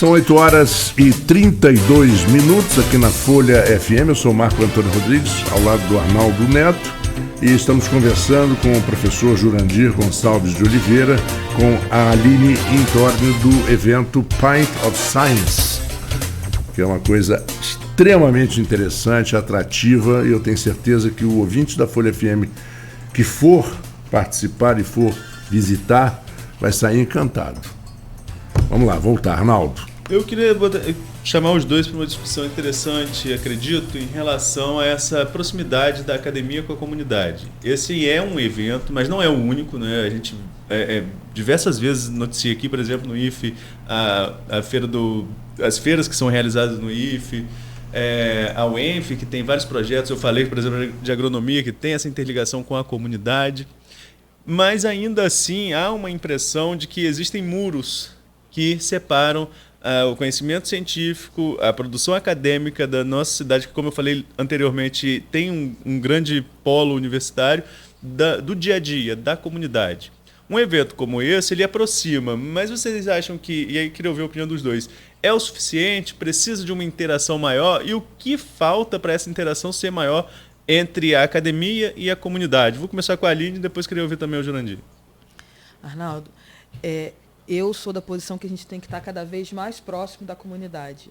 São 8h32 aqui na Folha FM. Eu sou Marco Antônio Rodrigues, ao lado do Arnaldo Neto, e estamos conversando com o professor Jurandir Gonçalves de Oliveira, com a Aline em torno do evento Pint of Science, que é uma coisa extremamente interessante, atrativa, e eu tenho certeza que o ouvinte da Folha FM que for participar e for visitar vai sair encantado. Vamos lá, voltar, Arnaldo. Eu queria chamar os dois para uma discussão interessante, acredito, em relação a essa proximidade da academia com a comunidade. Esse é um evento, mas não é o único, né? A gente diversas vezes noticia aqui, por exemplo, no IFE, as feiras que são realizadas no IFE, a UENF, que tem vários projetos. Eu falei, por exemplo, de agronomia, que tem essa interligação com a comunidade. Mas, ainda assim, há uma impressão de que existem muros que separam o conhecimento científico, a produção acadêmica da nossa cidade, que, como eu falei anteriormente, tem um grande polo universitário, do dia a dia, da comunidade. Um evento como esse, ele aproxima, mas vocês acham que, e aí queria ouvir a opinião dos dois, é o suficiente? Precisa de uma interação maior? E o que falta para essa interação ser maior entre a academia e a comunidade? Vou começar com a Aline e depois queria ouvir também o Jurandir. Arnaldo, eu sou da posição que a gente tem que estar cada vez mais próximo da comunidade.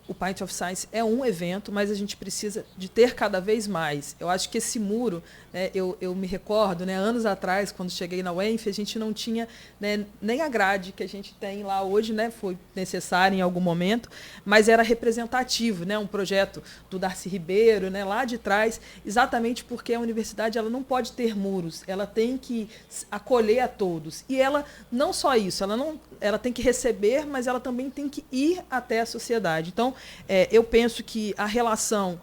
O Pint of Science é um evento, mas a gente precisa de ter cada vez mais. Eu acho que esse muro, né, eu me recordo, né, anos atrás, quando cheguei na UENF, a gente não tinha, né, nem a grade que a gente tem lá hoje, né, foi necessária em algum momento, mas era representativo, né, um projeto do Darcy Ribeiro, né, lá de trás, exatamente porque a universidade ela não pode ter muros, ela tem que acolher a todos. E ela, não só isso, ela tem que receber, mas ela também tem que ir até a sociedade. Então, eu penso que a relação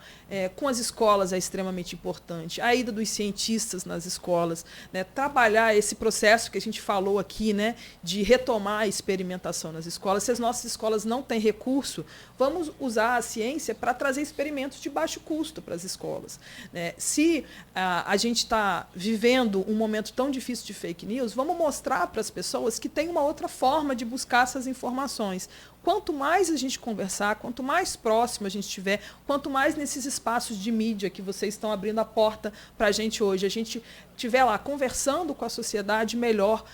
com as escolas é extremamente importante, a ida dos cientistas nas escolas, né, trabalhar esse processo que a gente falou aqui, né, de retomar a experimentação nas escolas. Se as nossas escolas não têm recurso, vamos usar a ciência para trazer experimentos de baixo custo para as escolas. Né? Se a gente está vivendo um momento tão difícil de fake news, vamos mostrar para as pessoas que tem uma outra forma de buscar essas informações. Quanto mais a gente conversar, quanto mais próximo a gente estiver, quanto mais nesses espaços de mídia que vocês estão abrindo a porta para a gente hoje, a gente estiver lá conversando com a sociedade, melhor.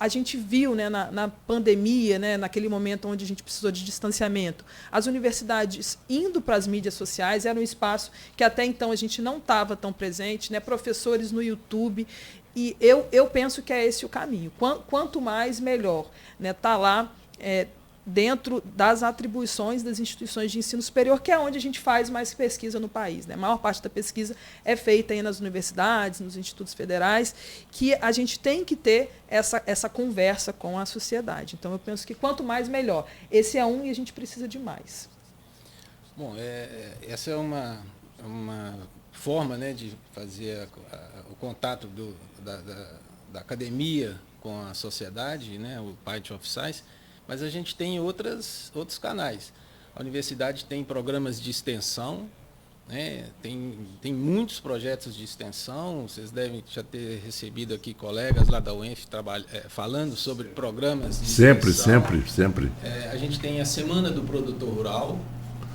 A gente viu, né, na pandemia, né, naquele momento onde a gente precisou de distanciamento, as universidades indo para as mídias sociais, era um espaço que até então a gente não estava tão presente, né, professores no YouTube, e eu penso que é esse o caminho. Quanto mais, melhor. Né, tá lá dentro das atribuições das instituições de ensino superior, que é onde a gente faz mais pesquisa no país. Né? A maior parte da pesquisa é feita aí nas universidades, nos institutos federais, que a gente tem que ter essa conversa com a sociedade. Então, eu penso que quanto mais, melhor. Esse é um e a gente precisa de mais. Bom, essa é uma forma, né, de fazer o contato da academia com a sociedade, né, o Pint of Science. Mas a gente tem outros canais. A universidade tem programas de extensão, né? Tem muitos projetos de extensão. Vocês devem já ter recebido aqui colegas lá da UENF falando sobre programas de extensão. Sempre. A gente tem a Semana do Produtor Rural.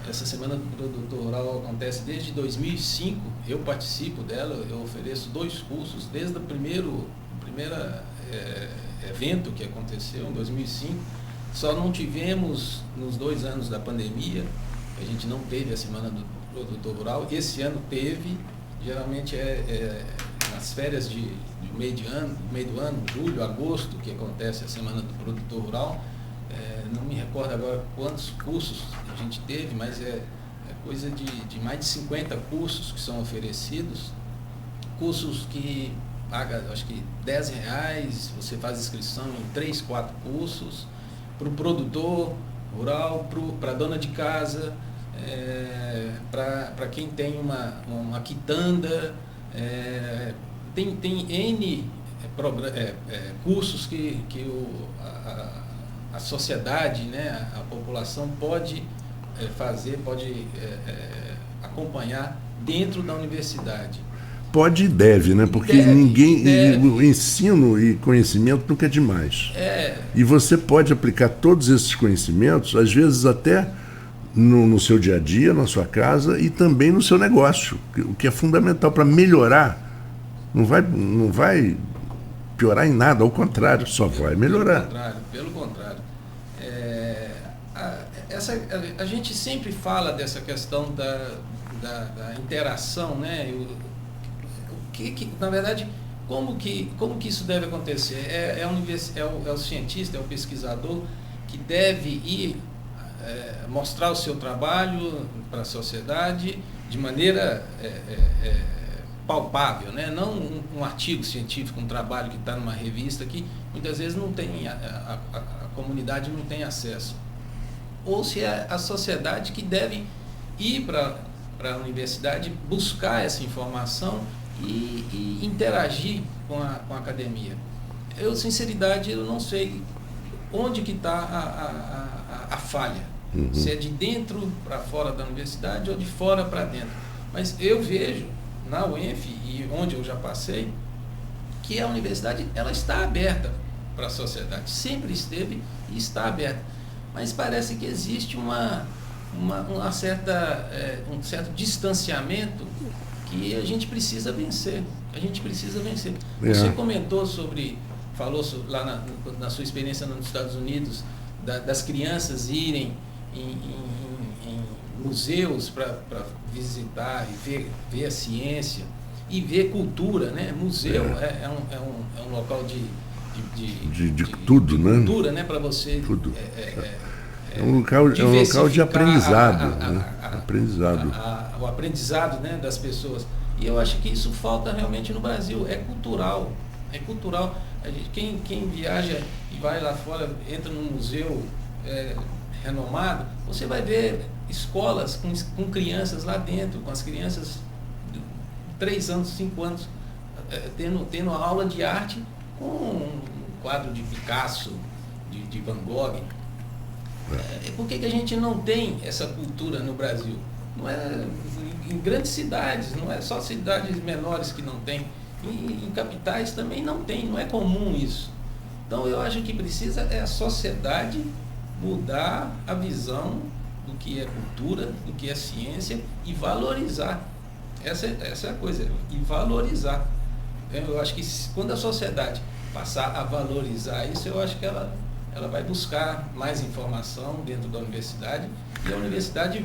Essa Semana do Produtor Rural acontece desde 2005. Eu participo dela, eu ofereço 2 cursos, desde o primeiro evento que aconteceu em 2005. Só não tivemos, nos 2 anos da pandemia, a gente não teve a Semana do Produtor Rural. Esse ano teve, geralmente nas férias de meio do ano, julho, agosto, que acontece a Semana do Produtor Rural. Não me recordo agora quantos cursos a gente teve, mas é coisa de mais de 50 cursos que são oferecidos. Cursos que paga, acho que R$10, você faz inscrição em 3, 4 cursos. Para o produtor rural, para a dona de casa, para quem tem uma quitanda, tem N cursos que a sociedade, né, a população pode fazer, pode acompanhar dentro da universidade. Pode e deve, né? Porque o ensino e conhecimento nunca é demais. E você pode aplicar todos esses conhecimentos, às vezes até no seu dia a dia, na sua casa e também no seu negócio, o que é fundamental para melhorar. Não vai piorar em nada, ao contrário, só vai melhorar. Pelo contrário. A gente sempre fala dessa questão da interação, né? Na verdade, como que isso deve acontecer? É o cientista, é o pesquisador que deve ir mostrar o seu trabalho para a sociedade de maneira palpável, né? Não um artigo científico, um trabalho que está numa revista que muitas vezes não tem, a comunidade não tem acesso. Ou se é a sociedade que deve ir para a universidade buscar essa informação e interagir com a academia. Sinceridade, eu não sei onde que está a falha. Se é de dentro para fora da universidade ou de fora para dentro. Mas eu vejo na UENF, e onde eu já passei, que a universidade ela está aberta para a sociedade. Sempre esteve e está aberta. Mas parece que existe um certo distanciamento que a gente precisa vencer. Você comentou falou lá na sua experiência nos Estados Unidos, das crianças irem em museus para visitar e ver a ciência e ver cultura, né? Museu é um local de tudo, né? Cultura, né? Para você. Tudo. É um local de aprendizado. O aprendizado, né, das pessoas. E eu acho que isso falta realmente no Brasil. É cultural. Quem viaja e vai lá fora, entra num museu renomado, você vai ver escolas com crianças lá dentro, com as crianças de 3 anos, 5 anos, tendo aula de arte com um quadro de Picasso, de Van Gogh. Por que a gente não tem essa cultura no Brasil? Não é em grandes cidades, não é só cidades menores que não tem. Em capitais também não tem, não é comum isso. Então eu acho que precisa a sociedade mudar a visão do que é cultura, do que é ciência e valorizar. Essa é a coisa, e valorizar. Eu acho que quando a sociedade passar a valorizar isso, eu acho que ela vai buscar mais informação dentro da universidade e a universidade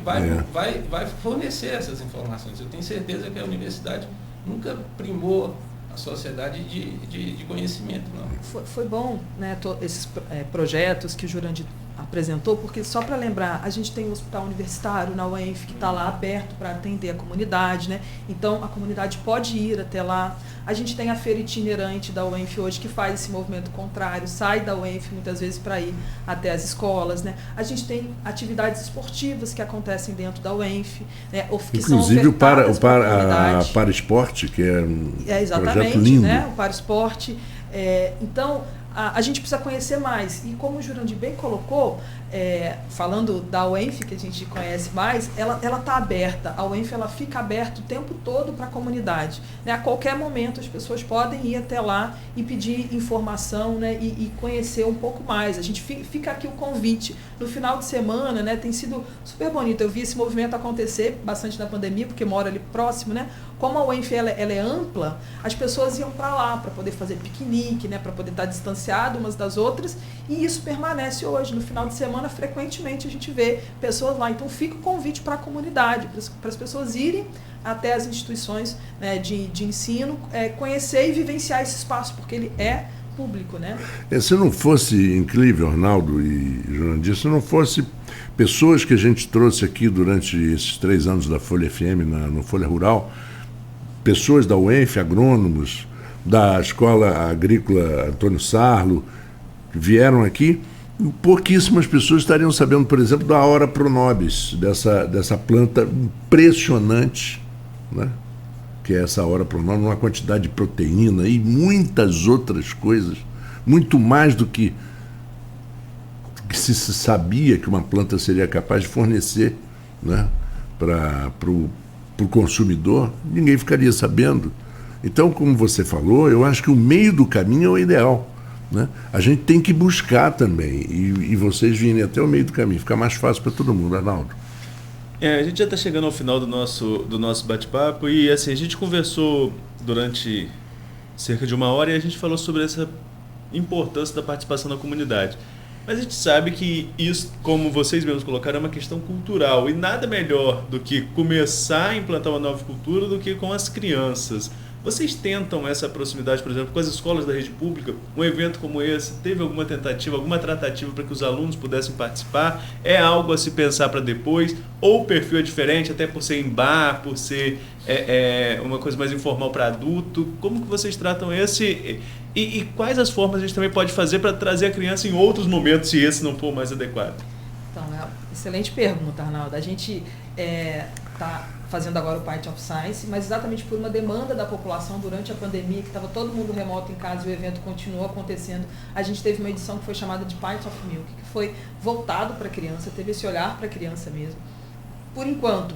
vai fornecer essas informações. Eu tenho certeza que a universidade nunca primou a sociedade de conhecimento, não. Foi bom, né, esses projetos que o Jurandir apresentou, porque só para lembrar, a gente tem um hospital universitário na UENF que está lá aberto para atender a comunidade, né? Então a comunidade pode ir até lá. A gente tem a feira itinerante da UENF hoje que faz esse movimento contrário, sai da UENF muitas vezes para ir até as escolas, né? A gente tem atividades esportivas que acontecem dentro da UENF, né? Que inclusive são o Paraesporte, que é um projeto lindo. Né? O Paraesporte. Então, a gente precisa conhecer mais. E como o Jurandir bem colocou, falando da UENF, que a gente conhece mais, ela está aberta. A UENF ela fica aberta o tempo todo para a comunidade. Né? A qualquer momento as pessoas podem ir até lá e pedir informação, né? E conhecer um pouco mais. A gente fica aqui o convite. No final de semana, né? Tem sido super bonito. Eu vi esse movimento acontecer bastante na pandemia, porque moro ali próximo, né? Como a UENF ela é ampla, as pessoas iam para lá para poder fazer piquenique, né? Para poder estar distanciado umas das outras, e isso permanece hoje. No final de semana, frequentemente a gente vê pessoas lá. Então fica o convite para a comunidade, para as pessoas irem até as instituições, né, de ensino, conhecer e vivenciar esse espaço, porque ele é público, né? Se não fosse incrível, Arnaldo e Jurandir, se não fosse pessoas que a gente trouxe aqui durante esses 3 anos da Folha FM, no Folha Rural, pessoas da UENF, agrônomos, da Escola Agrícola Antônio Sarlo, que vieram aqui, pouquíssimas pessoas estariam sabendo, por exemplo, da Aura Pronobis, dessa planta impressionante, né? Que é essa Aura Pronobis, uma quantidade de proteína e muitas outras coisas, muito mais do que se sabia que uma planta seria capaz de fornecer, né, para o consumidor. Ninguém ficaria sabendo, Então, como você falou, eu acho que o meio do caminho é o ideal. Né? A gente tem que buscar também, e vocês virem até o meio do caminho, fica mais fácil para todo mundo, Arnaldo. A gente já está chegando ao final do nosso bate-papo e assim, a gente conversou durante cerca de 1 hora e a gente falou sobre essa importância da participação da comunidade. Mas a gente sabe que isso, como vocês mesmos colocaram, é uma questão cultural e nada melhor do que começar a implantar uma nova cultura do que com as crianças. Vocês tentam essa proximidade, por exemplo, com as escolas da rede pública? Um evento como esse, teve alguma tentativa, alguma tratativa para que os alunos pudessem participar? É algo a se pensar para depois? Ou o perfil é diferente, até por ser em bar, por ser uma coisa mais informal para adulto? Como que vocês tratam esse? E quais as formas a gente também pode fazer para trazer a criança em outros momentos, se esse não for mais adequado? Então, é uma excelente pergunta, Arnaldo. A gente está fazendo agora o Pint of Science, mas exatamente por uma demanda da população durante a pandemia, que estava todo mundo remoto em casa e o evento continuou acontecendo, a gente teve uma edição que foi chamada de Pint of Milk, que foi voltado para a criança, teve esse olhar para a criança mesmo. Por enquanto,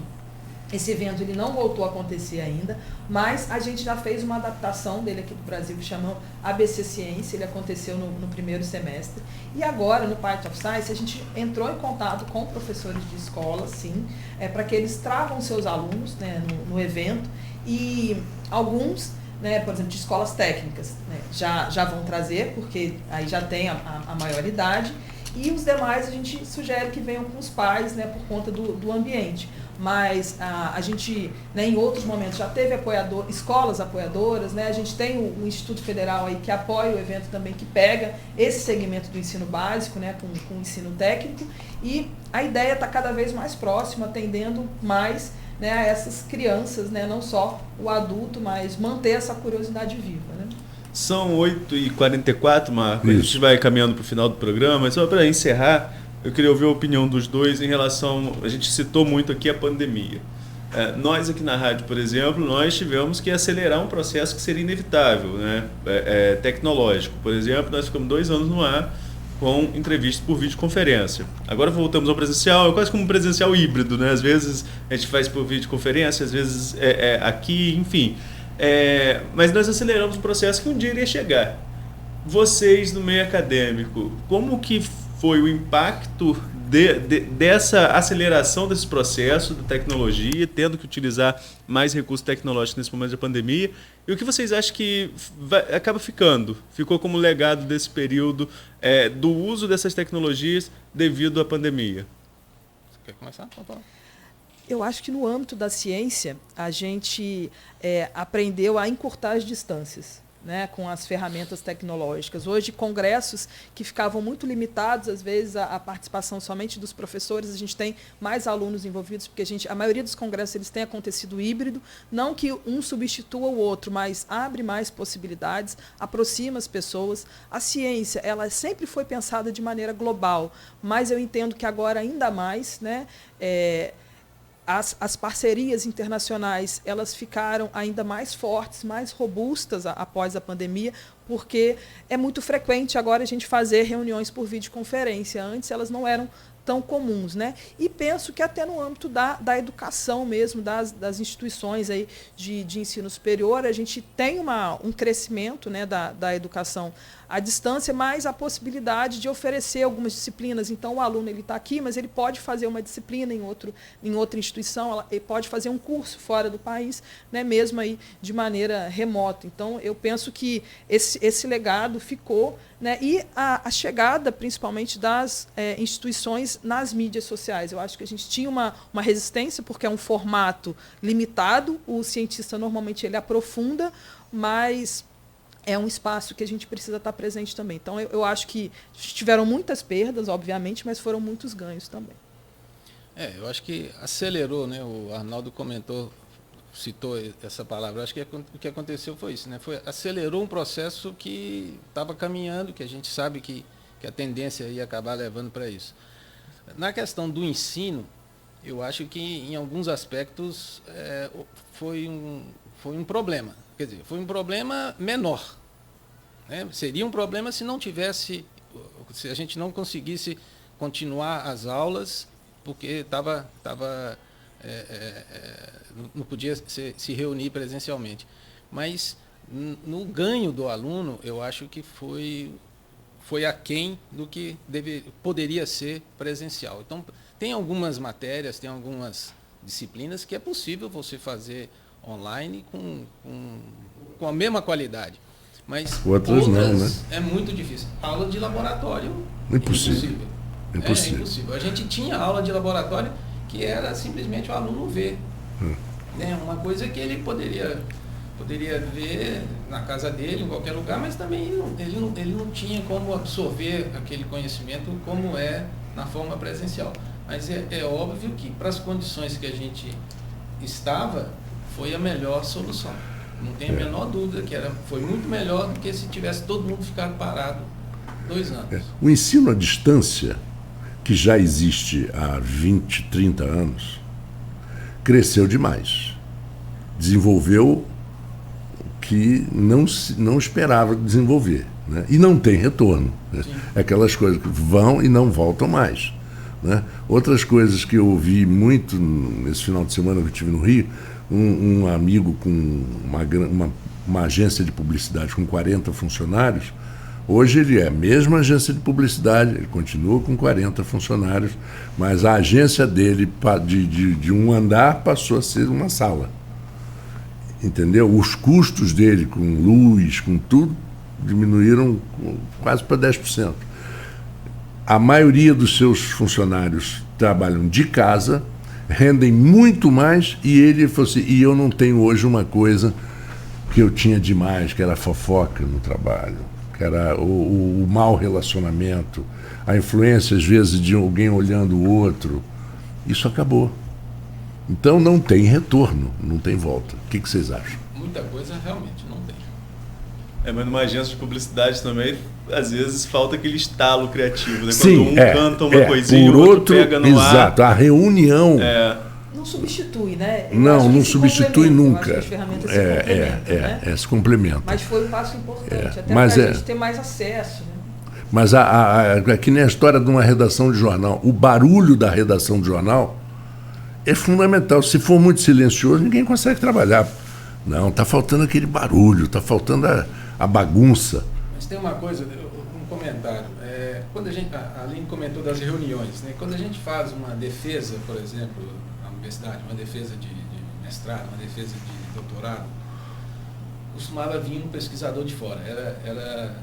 esse evento ele não voltou a acontecer ainda, mas a gente já fez uma adaptação dele aqui do Brasil, que chama ABC Ciência, ele aconteceu no primeiro semestre. E agora, no Pint of Science, a gente entrou em contato com professores de escola, sim, para que eles tragam seus alunos, né, no evento, e alguns, né, por exemplo, de escolas técnicas, né, já vão trazer, porque aí já tem a maioridade, e os demais a gente sugere que venham com os pais, né, por conta do ambiente. Mas a gente, né, em outros momentos, já teve escolas apoiadoras, né, a gente tem o Instituto Federal aí que apoia o evento também, que pega esse segmento do ensino básico, né, com o ensino técnico, e a ideia está cada vez mais próxima, atendendo mais, né, a essas crianças, né, não só o adulto, mas manter essa curiosidade viva. Né? São 8h44, Marco, a gente vai caminhando para o final do programa, só para encerrar. Eu queria ouvir a opinião dos dois em relação... A gente citou muito aqui a pandemia. Nós aqui na rádio, por exemplo, nós tivemos que acelerar um processo que seria inevitável, né? Tecnológico. Por exemplo, nós ficamos 2 anos no ar com entrevistas por videoconferência. Agora voltamos ao presencial, é quase como um presencial híbrido, né? Às vezes a gente faz por videoconferência, às vezes aqui, enfim. Mas nós aceleramos um processo que um dia iria chegar. Vocês, no meio acadêmico, como que foi o impacto dessa aceleração desse processo da tecnologia, tendo que utilizar mais recursos tecnológicos nesse momento da pandemia? E o que vocês acham que ficou como legado desse período do uso dessas tecnologias devido à pandemia? Você quer começar? Eu acho que no âmbito da ciência, a gente aprendeu a encurtar as distâncias, né, com as ferramentas tecnológicas. Hoje, congressos que ficavam muito limitados, às vezes, a participação somente dos professores, a gente tem mais alunos envolvidos, porque a maioria dos congressos eles têm acontecido híbrido, não que um substitua o outro, mas abre mais possibilidades, aproxima as pessoas. A ciência, ela sempre foi pensada de maneira global, mas eu entendo que agora ainda mais, né, as parcerias internacionais elas ficaram ainda mais fortes, mais robustas após a pandemia, porque é muito frequente agora a gente fazer reuniões por videoconferência. Antes elas não eram tão comuns, né? E penso que até no âmbito da educação mesmo, das instituições aí de ensino superior, a gente tem um crescimento, né, da educação à distância, mas a possibilidade de oferecer algumas disciplinas. Então, o aluno está aqui, mas ele pode fazer uma disciplina em outra instituição, ele pode fazer um curso fora do país, né, mesmo aí de maneira remota. Então, eu penso que esse legado ficou, né, e a chegada, principalmente, das instituições nas mídias sociais. Eu acho que a gente tinha uma resistência, porque é um formato limitado, o cientista normalmente ele aprofunda, mas é um espaço que a gente precisa estar presente também. Então, eu acho que tiveram muitas perdas, obviamente, mas foram muitos ganhos também. Eu acho que acelerou, né? O Arnaldo citou essa palavra. Acho que o que aconteceu foi isso, né? Acelerou um processo que estava caminhando, que a gente sabe que a tendência ia acabar levando para isso. Na questão do ensino, eu acho que, em alguns aspectos, foi um problema. Quer dizer, foi um problema menor. Né? Seria um problema se a gente não conseguisse continuar as aulas, porque não podia se reunir presencialmente. mas no ganho do aluno, eu acho que foi aquém do que poderia ser presencial. Então, tem algumas matérias, tem algumas disciplinas que é possível você fazer online com a mesma qualidade. Mas outras não, né? É muito difícil. Aula de laboratório, impossível. É impossível. A gente tinha aula de laboratório que era simplesmente o aluno ver. Né? Uma coisa que ele poderia ver na casa dele, em qualquer lugar, mas também ele não tinha como absorver aquele conhecimento como é na forma presencial. Mas é óbvio que, para as condições que a gente estava, foi a melhor solução. Não tem a menor dúvida que foi muito melhor do que se tivesse todo mundo ficado parado 2 anos. O ensino à distância, que já existe há 20, 30 anos, cresceu demais. Desenvolveu o que não esperava desenvolver. Né? E não tem retorno. Né? Aquelas coisas que vão e não voltam mais. Né? Outras coisas que eu ouvi muito nesse final de semana que eu estive no Rio, um amigo com uma agência de publicidade com 40 funcionários, hoje ele é a mesma agência de publicidade, ele continua com 40 funcionários, mas a agência dele de um andar passou a ser uma sala. Entendeu? Os custos dele com luz, com tudo, diminuíram quase para 10%. A maioria dos seus funcionários trabalham de casa, rendem muito mais, e ele falou assim, e eu não tenho hoje uma coisa que eu tinha demais, que era a fofoca no trabalho, que era o mau relacionamento, a influência às vezes de alguém olhando o outro. Isso acabou. Então não tem retorno, não tem volta. O que vocês acham? Muita coisa realmente não tem. Mas numa agência de publicidade também, às vezes falta aquele estalo criativo, né? Sim, quando um canta uma coisinha, o outro pega no exato, a reunião... Não substitui, né? Não substitui nunca. As ferramentas se complementam, né? Se complementam. Mas foi um passo importante, até mas para a gente ter mais acesso. Né? Mas é que nem a história de uma redação de jornal. O barulho da redação de jornal é fundamental. Se for muito silencioso, ninguém consegue trabalhar. Não, está faltando aquele barulho, está faltando a bagunça. Mas tem uma coisa, um comentário. Quando a Aline comentou das reuniões, né? Quando a gente faz uma defesa, por exemplo, na universidade, uma defesa de mestrado, uma defesa de doutorado, costumava vir um pesquisador de fora. Era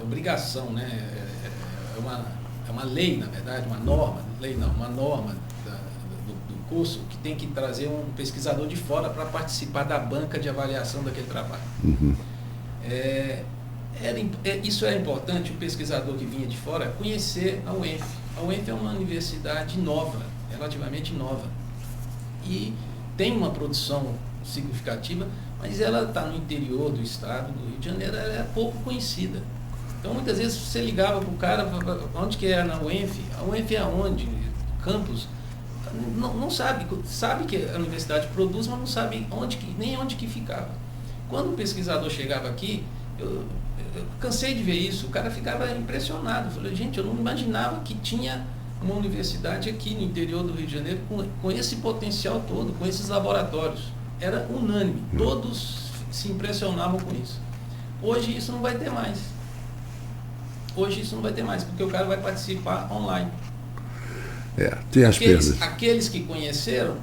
obrigação, né? É uma lei, na verdade, uma norma do curso que tem que trazer um pesquisador de fora para participar da banca de avaliação daquele trabalho. Uhum. Isso é importante, o pesquisador que vinha de fora conhecer a UENF. A UENF é uma universidade nova, relativamente nova, e tem uma produção significativa, mas ela está no interior do estado do Rio de Janeiro, ela é pouco conhecida. Então, muitas vezes você ligava para o cara, onde que é na UENF? A UENF é aonde? Campus? Não sabe que a universidade produz, mas não sabe nem onde que ficava. Quando o pesquisador chegava aqui, eu cansei de ver isso, o cara ficava impressionado. Eu falei, gente, eu não imaginava que tinha uma universidade aqui no interior do Rio de Janeiro com esse potencial todo, com esses laboratórios. Era unânime, todos se impressionavam com isso. Hoje isso não vai ter mais. Porque o cara vai participar online. Tem as perdas. Aqueles que conheceram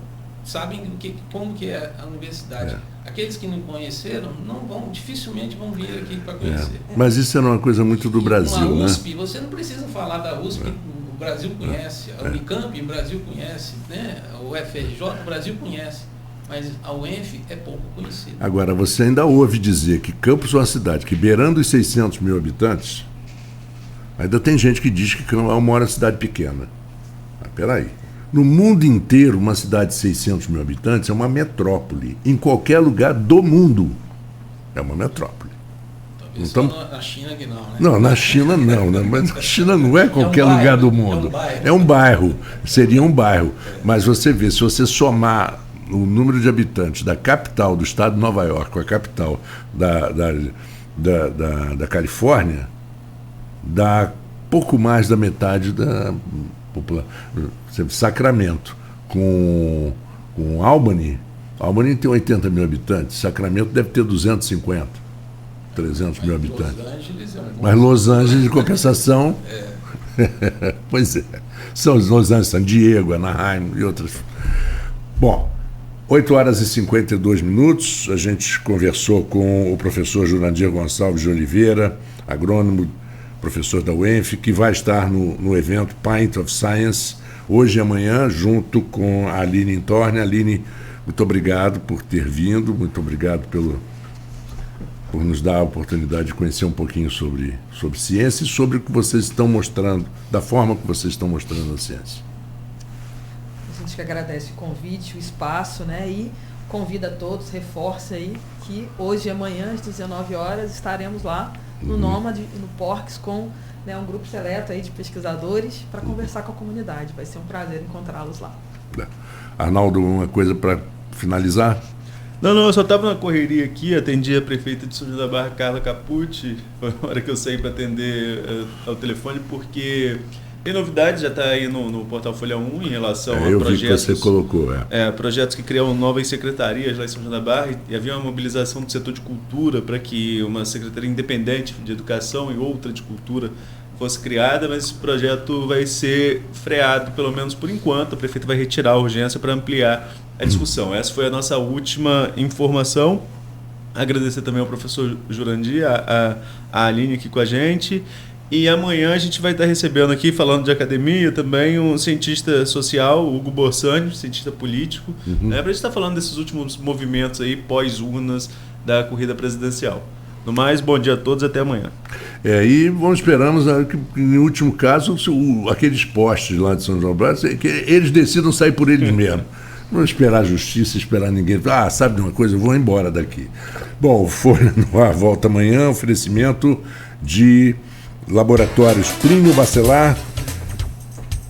sabem como que é a universidade. Aqueles que não conheceram dificilmente vão vir aqui para conhecer. Mas isso era uma coisa muito do Brasil, né? A USP, né? Você não precisa falar da USP, o Brasil conhece, a Unicamp, o Brasil conhece, né? O FRJ, o Brasil conhece, mas a UENF é pouco conhecida. Agora, você ainda ouve dizer que Campos é uma cidade que, beirando os 600 mil habitantes, ainda tem gente que diz que Campos é uma cidade pequena. Mas peraí. No mundo inteiro, uma cidade de 600 mil habitantes é uma metrópole. Em qualquer lugar do mundo é uma metrópole. Talvez então, na China que não, né? Não, na China não, né? Mas a China não é qualquer lugar do mundo. É um bairro. Seria um bairro. Mas você vê, se você somar o número de habitantes da capital do estado de Nova York com a capital da Califórnia, dá pouco mais da metade da população. Sacramento com Albany Almarim tem 80 mil habitantes, Sacramento deve ter 250, 300 mil habitantes. Los Angeles é um bom... Mas Los Angeles, de compensação... Pois é. São os Los Angeles, San Diego, Anaheim e outras. Bom, 8h52, a gente conversou com o professor Jurandir Gonçalves de Oliveira, agrônomo, professor da UENF, que vai estar no evento Pint of Science, hoje e amanhã, junto com a Aline Intorne. Aline, muito obrigado por ter vindo, muito obrigado por nos dar a oportunidade de conhecer um pouquinho sobre ciência e sobre o que vocês estão mostrando, da forma que vocês estão mostrando a ciência. A gente que agradece o convite, o espaço, né? E convida a todos, reforça aí que hoje e amanhã, às 19 horas, estaremos lá no Nômade e no Porcs com, né, um grupo seleto aí de pesquisadores para conversar com a comunidade. Vai ser um prazer encontrá-los lá. Arnaldo, uma coisa para finalizar? Não, eu só estava na correria aqui, atendi a prefeita de São João da Barra, Carla Capucci, foi a hora que eu saí para atender ao telefone, porque tem novidade, já está aí no portal Folha 1 em relação a projetos... Eu vi que você colocou, projetos que criam novas secretarias lá em São João da Barra, e havia uma mobilização do setor de cultura para que uma secretaria independente de educação e outra de cultura fosse criada, mas esse projeto vai ser freado, pelo menos por enquanto. A prefeita vai retirar a urgência para ampliar a discussão. Essa foi a nossa última informação. Agradecer também ao professor Jurandir, a Aline aqui com a gente. E amanhã a gente vai estar recebendo aqui, falando de academia, também um cientista social, Hugo Borsani, cientista político, né, para a gente estar falando desses últimos movimentos aí, pós-urnas da corrida presidencial. No mais, bom dia a todos, até amanhã. E esperamos que, em último caso, aqueles postes lá de São João Brás, que eles decidam sair por eles mesmos. Não esperar a justiça, esperar ninguém. Sabe de uma coisa, eu vou embora daqui. Bom, Folha no Ar volta amanhã, oferecimento de Laboratórios Plínio Bacelar,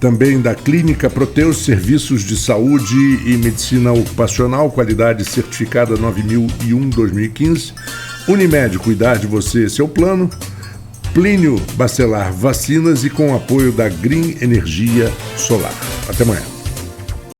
também da Clínica Proteus, Serviços de Saúde e Medicina Ocupacional, qualidade certificada 9001-2015. Unimed, cuidar de você, seu plano. Plínio Bacelar Vacinas e com o apoio da Green Energia Solar. Até amanhã.